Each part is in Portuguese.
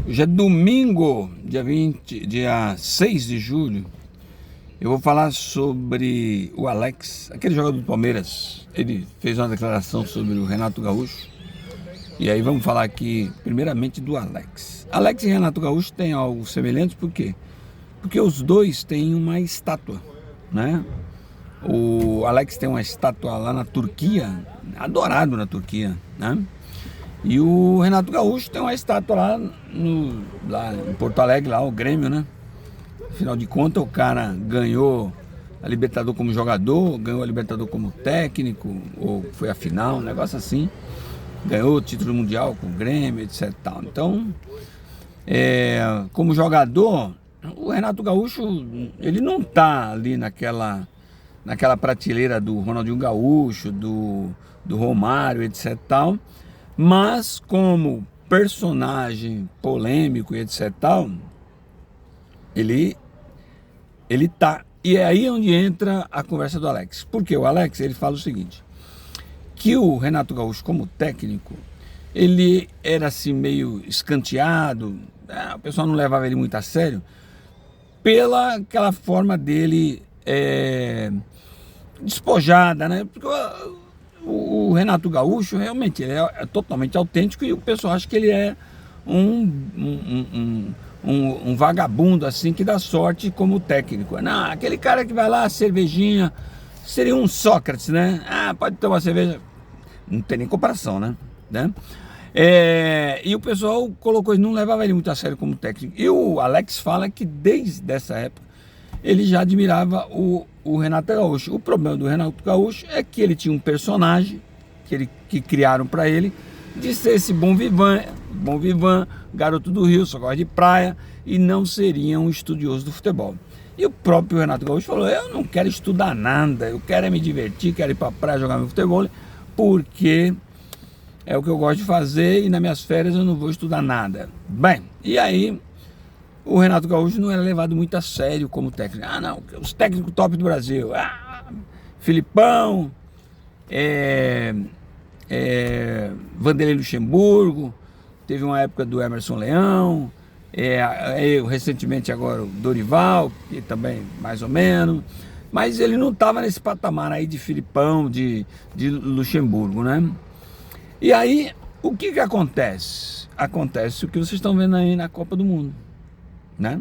Hoje é domingo, dia 6 de julho. Eu vou falar sobre o Alex, aquele jogador do Palmeiras. Ele fez uma declaração sobre o Renato Gaúcho. E aí vamos falar aqui, primeiramente, do Alex. Alex e Renato Gaúcho têm algo semelhante, por quê? Porque os dois têm uma estátua, né? O Alex tem uma estátua lá na Turquia, adorado na Turquia, né? E o Renato Gaúcho tem uma estátua lá em Porto Alegre, lá o Grêmio, né? Afinal de contas, o cara ganhou a Libertadores como jogador, ganhou a Libertadores como técnico, ou foi a final, um negócio assim. Ganhou o título mundial com o Grêmio, etc. Então, como jogador, o Renato Gaúcho, ele não tá ali naquela prateleira do Ronaldinho Gaúcho, do Romário, etc. tal. Mas como personagem polêmico e etc. tal, ele tá. E é aí onde entra a conversa do Alex. Porque o Alex, ele fala o seguinte, que o Renato Gaúcho como técnico, ele era assim meio escanteado, o pessoal não levava ele muito a sério, pela aquela forma dele despojada, né? Porque o Renato Gaúcho realmente ele é totalmente autêntico e o pessoal acha que ele é um vagabundo assim que dá sorte como técnico. Não, aquele cara que vai lá, cervejinha, seria um Sócrates, né? Pode tomar cerveja, não tem nem comparação, né? E o pessoal colocou, não levava ele muito a sério como técnico. E o Alex fala que desde essa época ele já admirava o Renato Gaúcho. O problema do Renato Gaúcho é que ele tinha um personagem que criaram para ele, de ser esse bom vivant, garoto do Rio, só gosta de praia, e não seria um estudioso do futebol. E o próprio Renato Gaúcho falou, eu não quero estudar nada, eu quero me divertir, quero ir para praia jogar meu futebol, porque é o que eu gosto de fazer e nas minhas férias eu não vou estudar nada. Bem, e aí o Renato Gaúcho não era levado muito a sério como técnico. Não, os técnicos top do Brasil. Filipão, Vanderlei Luxemburgo, teve uma época do Emerson Leão, recentemente agora o Dorival, que também mais ou menos, mas ele não estava nesse patamar aí de Filipão, de Luxemburgo, né? E aí, o que acontece? Acontece o que vocês estão vendo aí na Copa do Mundo, né?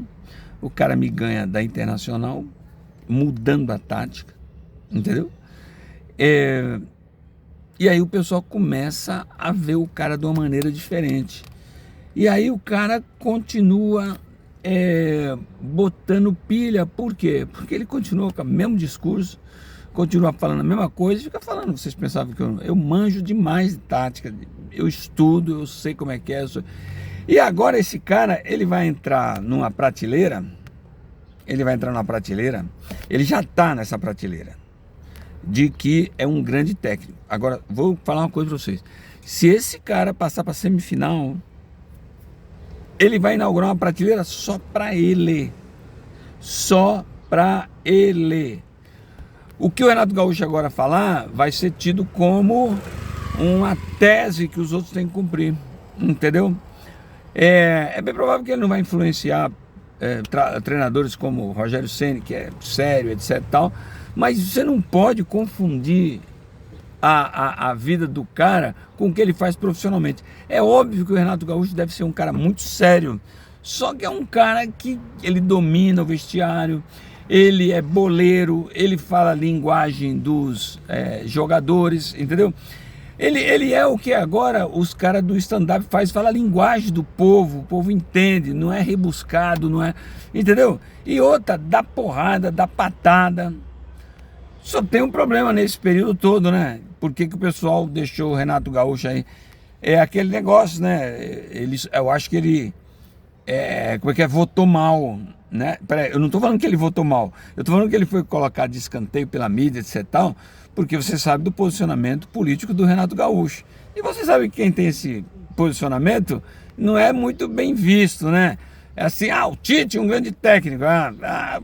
O cara me ganha da Internacional, mudando a tática, entendeu? E aí o pessoal começa a ver o cara de uma maneira diferente. E aí o cara continua botando pilha. Por quê? Porque ele continua com o mesmo discurso, continua falando a mesma coisa, fica falando, vocês pensavam que eu manjo demais de tática, eu estudo, eu sei como é que é. E agora esse cara, ele vai entrar numa prateleira, ele já está nessa prateleira, de que é um grande técnico. Agora, vou falar uma coisa para vocês, se esse cara passar para a semifinal, ele vai inaugurar uma prateleira só para ele. O que o Renato Gaúcho agora falar vai ser tido como uma tese que os outros têm que cumprir, entendeu? É bem provável que ele não vai influenciar treinadores como o Rogério Ceni, que é sério, etc. tal, mas você não pode confundir a vida do cara com o que ele faz profissionalmente. É óbvio que o Renato Gaúcho deve ser um cara muito sério, só que é um cara que ele domina o vestiário, ele é boleiro, ele fala a linguagem dos jogadores, entendeu? Ele é o que agora os caras do stand-up fala a linguagem do povo, o povo entende, não é rebuscado, não é, entendeu? E outra, dá porrada, dá patada. Só tem um problema nesse período todo, né? Por que o pessoal deixou o Renato Gaúcho aí? É aquele negócio, né? Eu acho que ele votou mal, né? Peraí, eu não tô falando que ele votou mal, eu tô falando que ele foi colocado de escanteio pela mídia, etc. tal, porque você sabe do posicionamento político do Renato Gaúcho. E você sabe que quem tem esse posicionamento não é muito bem visto, né? É assim, o Tite, um grande técnico,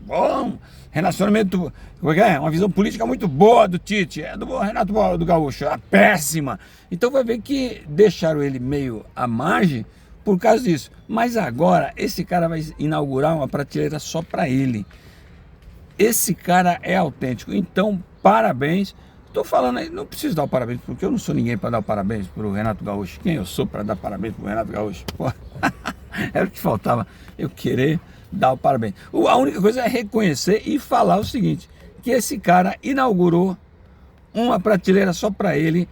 bom, relacionamento, uma visão política muito boa do Tite, do Renato do Gaúcho, péssima. Então vai ver que deixaram ele meio à margem, por causa disso. Mas agora, esse cara vai inaugurar uma prateleira só para ele. Esse cara é autêntico. Então, parabéns. Estou falando aí, não preciso dar o parabéns, porque eu não sou ninguém para dar o parabéns para o Renato Gaúcho. Quem eu sou para dar parabéns para o Renato Gaúcho? Pô, era o que faltava, eu querer dar o parabéns. A única coisa é reconhecer e falar o seguinte, que esse cara inaugurou uma prateleira só para ele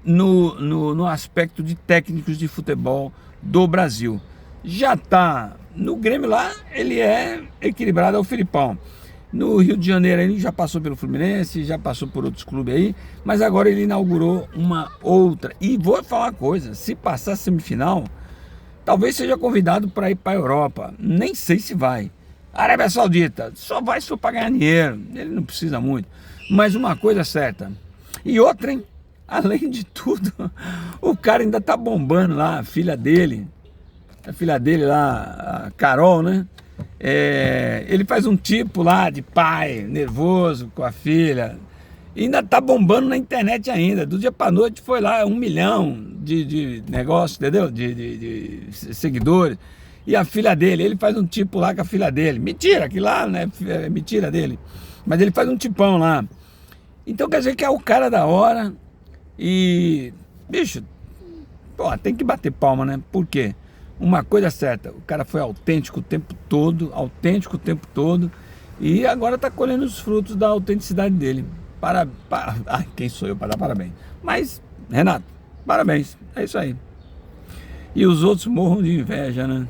no aspecto de técnicos de futebol do Brasil. Já está no Grêmio lá, ele é equilibrado ao Filipão. No Rio de Janeiro ele já passou pelo Fluminense, já passou por outros clubes aí, mas agora ele inaugurou uma outra. E vou falar uma coisa, se passar a semifinal, talvez seja convidado para ir para a Europa. Nem sei se vai. Arábia Saudita, só vai se for para ganhar dinheiro, ele não precisa muito. Mas uma coisa é certa. E outra, hein? Além de tudo, o cara ainda tá bombando lá, a filha dele lá, a Carol, né? Ele faz um tipo lá de pai, nervoso com a filha, e ainda tá bombando na internet ainda, do dia pra noite foi lá 1 milhão de negócio, entendeu? De seguidores, e a filha dele, ele faz um tipo lá com a filha dele, mentira, aquilo lá, né, é mentira dele, mas ele faz um tipão lá, então quer dizer que é o cara da hora, e, bicho, pô, tem que bater palma, né, por quê? Uma coisa certa, o cara foi autêntico o tempo todo, e agora está colhendo os frutos da autenticidade dele. Quem sou eu para dar parabéns? Mas, Renato, parabéns, é isso aí. E os outros morram de inveja, né?